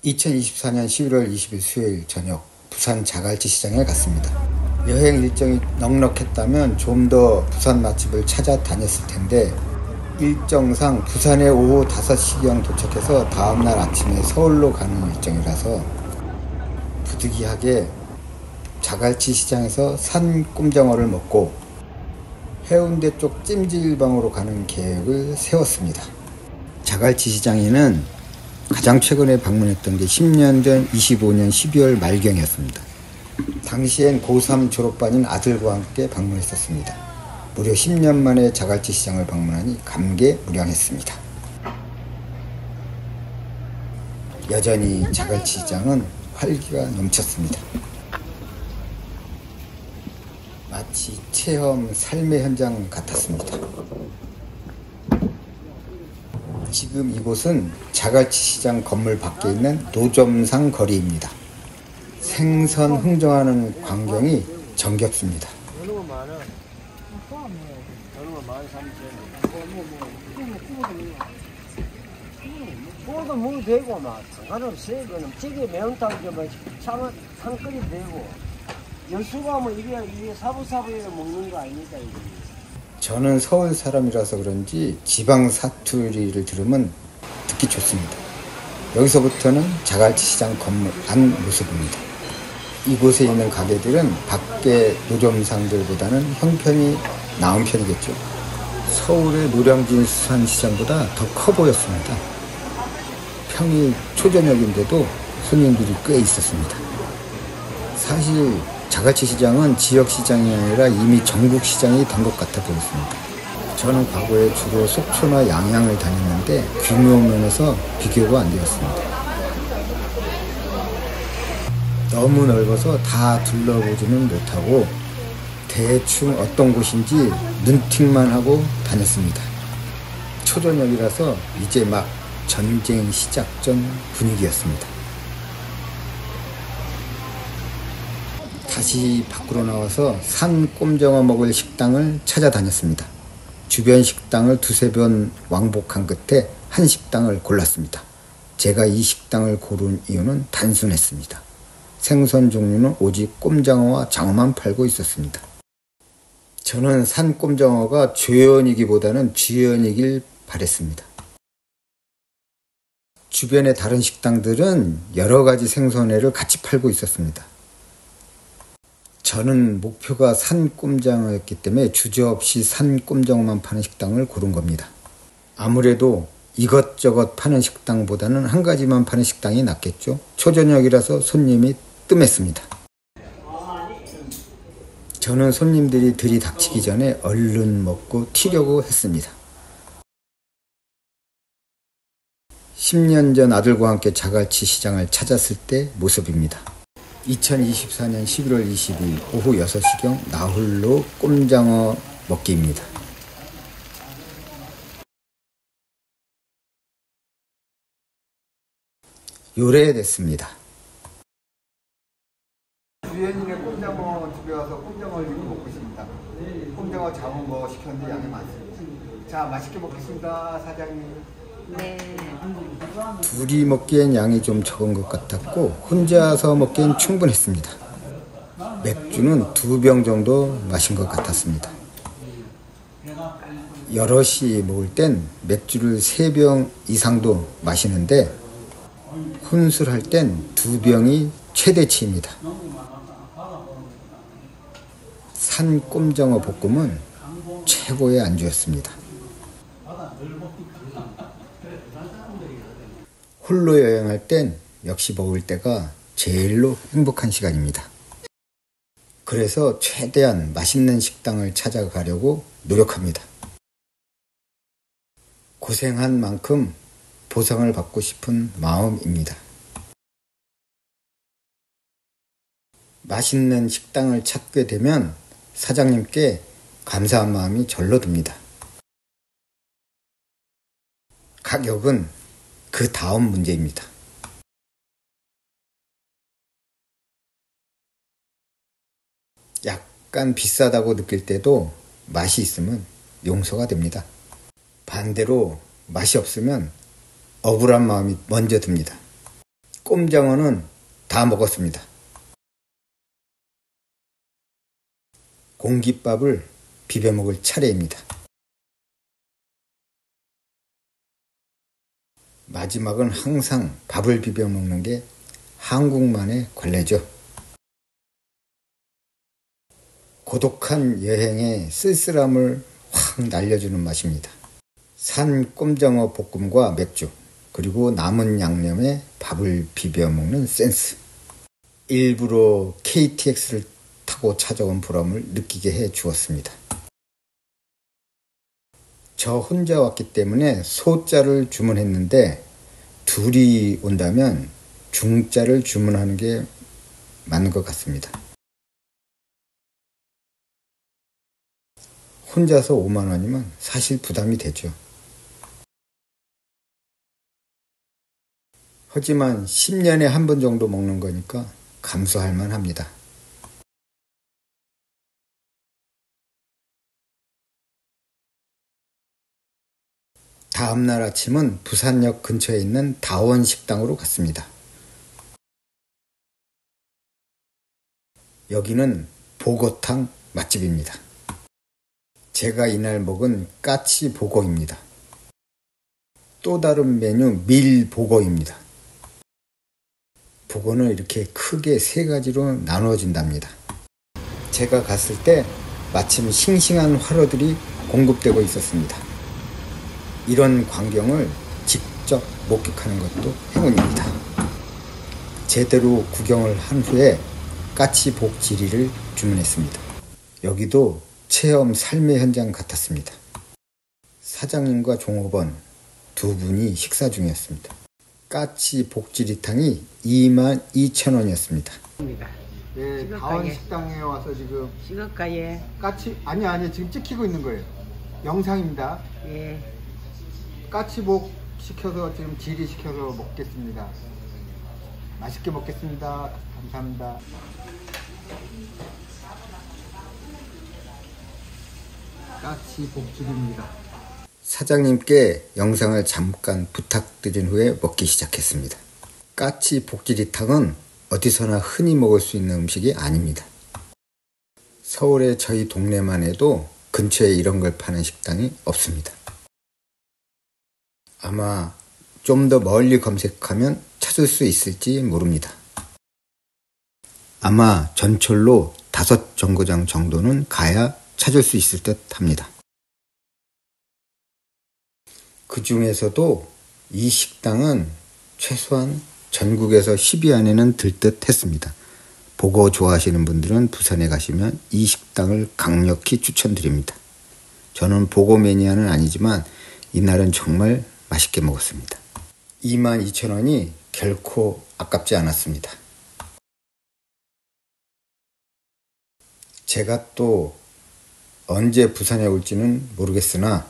2024년 11월 20일 수요일 저녁 부산 자갈치 시장에 갔습니다. 여행 일정이 넉넉했다면 좀 더 부산 맛집을 찾아다녔을 텐데 일정상 부산에 오후 5시경 도착해서 다음날 아침에 서울로 가는 일정이라서 부득이하게 자갈치 시장에서 산 꼼장어를 먹고 해운대 쪽 찜질방으로 가는 계획을 세웠습니다. 자갈치 시장에는 가장 최근에 방문했던 게 10년 전 25년 12월 말경이었습니다. 당시엔 고3 졸업반인 아들과 함께 방문했었습니다. 무려 10년 만에 자갈치 시장을 방문하니 감개무량했습니다. 여전히 자갈치 시장은 활기가 넘쳤습니다. 마치 체험 삶의 현장 같았습니다. 지금 이곳은 자갈치 시장 건물 밖에 있는 노점상 거리입니다. 생선 흥정하는 광경이 정겹습니다. 구워도 먹어도 되고 막 상관없이 그는 찌개 매운탕 좀 차면 탕 끓이도 되고 여수가 뭐 이게 사부사부에 먹는 거 아닙니까 이게. 저는 서울 사람이라서 그런지 지방 사투리를 들으면 듣기 좋습니다. 여기서부터는 자갈치 시장 건물 안 모습입니다. 이곳에 있는 가게들은 밖에 노점상들보다는 형편이 나은 편이겠죠. 서울의 노량진 수산시장보다 더 커 보였습니다. 평일 초저녁인데도 손님들이 꽤 있었습니다. 사실 자갈치 시장은 지역 시장이 아니라 이미 전국 시장이 된 것 같아 보였습니다. 저는 과거에 주로 속초나 양양을 다녔는데 규모 면에서 비교가 안 되었습니다. 너무 넓어서 다 둘러보지는 못하고 대충 어떤 곳인지 눈팅만 하고 다녔습니다. 초저녁이라서 이제 막 전쟁 시작 전 분위기였습니다. 다시 밖으로 나와서 산 꼼장어 먹을 식당을 찾아다녔습니다. 주변 식당을 두세 번 왕복한 끝에 한 식당을 골랐습니다. 제가 이 식당을 고른 이유는 단순했습니다. 생선 종류는 오직 꼼장어와 장어만 팔고 있었습니다. 저는 산 꼼장어가 조연이기보다는 주연이길 바랬습니다. 주변의 다른 식당들은 여러 가지 생선회를 같이 팔고 있었습니다. 저는 목표가 산 꼼장어였기 때문에 주저없이 산 꼼장어만 파는 식당을 고른 겁니다. 아무래도 이것저것 파는 식당보다는 한 가지만 파는 식당이 낫겠죠. 초저녁이라서 손님이 뜸했습니다. 저는 손님들이 들이닥치기 전에 얼른 먹고 튀려고 했습니다. 10년 전 아들과 함께 자갈치 시장을 찾았을 때 모습입니다. 2024년 11월 20일 오후 6시경 나홀로 꼼장어 먹기입니다. 요래됐습니다. 주연이네 꼼장어 집에 와서 꼼장어를 이렇게 먹고 있습니다. 꼼장어 잡은 거 시켰는데 양이 많습니다. 자, 맛있게 먹겠습니다, 사장님. 네. 둘이 먹기엔 양이 좀 적은 것 같았고 혼자서 먹기엔 충분했습니다. 맥주는 2병 정도 마신 것 같았습니다. 여럿이 먹을 땐 맥주를 3병 이상도 마시는데 혼술할 땐 2병이 최대치입니다. 산 꼼장어 볶음은 최고의 안주였습니다. 홀로 여행할 땐 역시 먹을 때가 제일로 행복한 시간입니다. 그래서 최대한 맛있는 식당을 찾아가려고 노력합니다. 고생한 만큼 보상을 받고 싶은 마음입니다. 맛있는 식당을 찾게 되면 사장님께 감사한 마음이 절로 듭니다. 가격은 그 다음 문제입니다. 약간 비싸다고 느낄 때도 맛이 있으면 용서가 됩니다. 반대로 맛이 없으면 억울한 마음이 먼저 듭니다. 꼼장어는 다 먹었습니다. 공깃밥을 비벼 먹을 차례입니다. 마지막은 항상 밥을 비벼 먹는 게 한국만의 관례죠. 고독한 여행의 쓸쓸함을 확 날려주는 맛입니다. 산 꼼장어 볶음과 맥주, 그리고 남은 양념에 밥을 비벼 먹는 센스. 일부러 KTX를 타고 찾아온 보람을 느끼게 해 주었습니다. 저 혼자 왔기 때문에 소자를 주문했는데 둘이 온다면 중자를 주문하는 게 맞는 것 같습니다. 혼자서 5만 원이면 사실 부담이 되죠. 하지만 10년에 한 번 정도 먹는 거니까 감수할 만합니다. 다음날 아침은 부산역 근처에 있는 다원 식당으로 갔습니다. 여기는 보고탕 맛집입니다. 제가 이날 먹은 까치 보고입니다. 또 다른 메뉴 밀보고입니다. 보고는 이렇게 크게 세 가지로 나누어진답니다. 제가 갔을 때 마침 싱싱한 화로들이 공급되고 있었습니다. 이런 광경을 직접 목격하는 것도 행운입니다. 제대로 구경을 한 후에 까치복지리를 주문했습니다. 여기도 체험 삶의 현장 같았습니다. 사장님과 종업원 두 분이 식사 중이었습니다. 까치복지리탕이 22,000원이었습니다. 네, 다원 식당에 와서 지금 찍을까 예. 까치 아니 지금 찍히고 있는 거예요. 영상입니다. 예. 까치복 시켜서 지금 지리 시켜서 먹겠습니다. 맛있게 먹겠습니다. 감사합니다. 까치복지리입니다. 사장님께 영상을 잠깐 부탁드린 후에 먹기 시작했습니다. 까치복지리탕은 어디서나 흔히 먹을 수 있는 음식이 아닙니다. 서울의 저희 동네만 해도 근처에 이런 걸 파는 식당이 없습니다. 아마 좀 더 멀리 검색하면 찾을 수 있을지 모릅니다. 아마 전철로 5정거장 정도는 가야 찾을 수 있을 듯 합니다. 그 중에서도 이 식당은 최소한 전국에서 10위 안에는 들 듯 했습니다. 보고 좋아하시는 분들은 부산에 가시면 이 식당을 강력히 추천드립니다. 저는 보고 매니아는 아니지만 이날은 정말 맛있게 먹었습니다. 22,000원이 결코 아깝지 않았습니다. 제가 또 언제 부산에 올지는 모르겠으나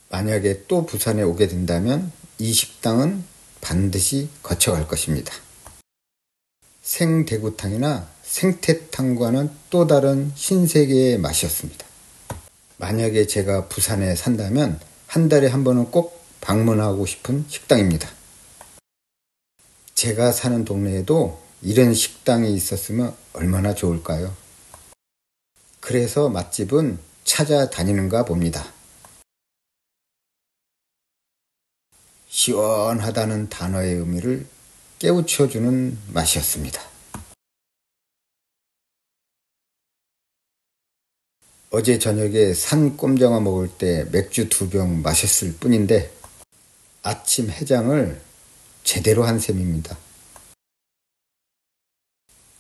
만약에 또 부산에 오게 된다면 이 식당은 반드시 거쳐갈 것입니다. 생대구탕이나 생태탕과는 또 다른 신세계의 맛이었습니다. 만약에 제가 부산에 산다면 한 달에 한 번은 꼭 방문하고 싶은 식당입니다. 제가 사는 동네에도 이런 식당이 있었으면 얼마나 좋을까요? 그래서 맛집은 찾아다니는가 봅니다. 시원하다는 단어의 의미를 깨우쳐주는 맛이었습니다. 어제 저녁에 산 꼼장어 먹을 때 맥주 2병 마셨을 뿐인데 아침 해장을 제대로 한 셈입니다.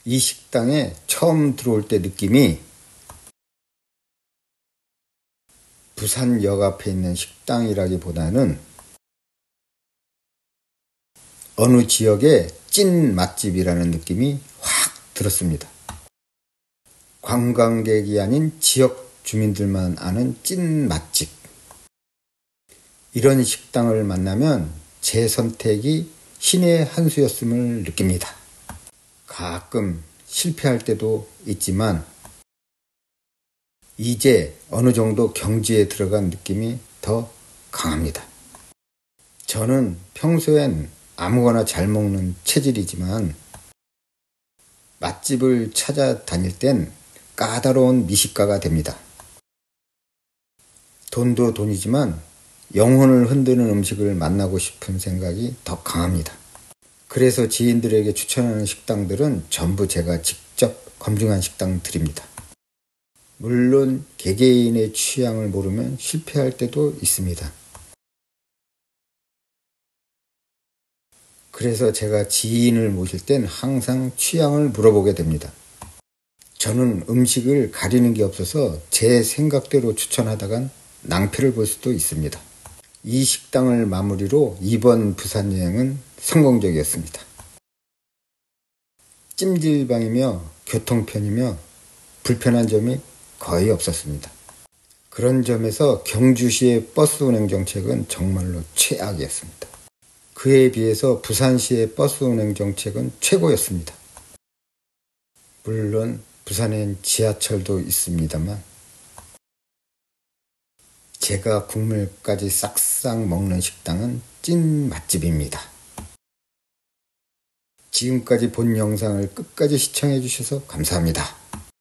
이 식당에 처음 들어올 때 느낌이 부산역 앞에 있는 식당이라기보다는 어느 지역의 찐 맛집이라는 느낌이 확 들었습니다. 관광객이 아닌 지역 주민들만 아는 찐 맛집. 이런 식당을 만나면 제 선택이 신의 한 수였음을 느낍니다. 가끔 실패할 때도 있지만 이제 어느 정도 경지에 들어간 느낌이 더 강합니다. 저는 평소엔 아무거나 잘 먹는 체질이지만 맛집을 찾아다닐 땐 까다로운 미식가가 됩니다. 돈도 돈이지만 영혼을 흔드는 음식을 만나고 싶은 생각이 더 강합니다. 그래서 지인들에게 추천하는 식당들은 전부 제가 직접 검증한 식당들입니다. 물론 개개인의 취향을 모르면 실패할 때도 있습니다. 그래서 제가 지인을 모실 땐 항상 취향을 물어보게 됩니다. 저는 음식을 가리는 게 없어서 제 생각대로 추천하다간 낭패를 볼 수도 있습니다. 이 식당을 마무리로 이번 부산 여행은 성공적이었습니다. 찜질방이며 교통편이며 불편한 점이 거의 없었습니다. 그런 점에서 경주시의 버스 운행 정책은 정말로 최악이었습니다. 그에 비해서 부산시의 버스 운행 정책은 최고였습니다. 물론 부산엔 지하철도 있습니다만 제가 국물까지 싹싹 먹는 식당은 찐 맛집입니다. 지금까지 본 영상을 끝까지 시청해 주셔서 감사합니다.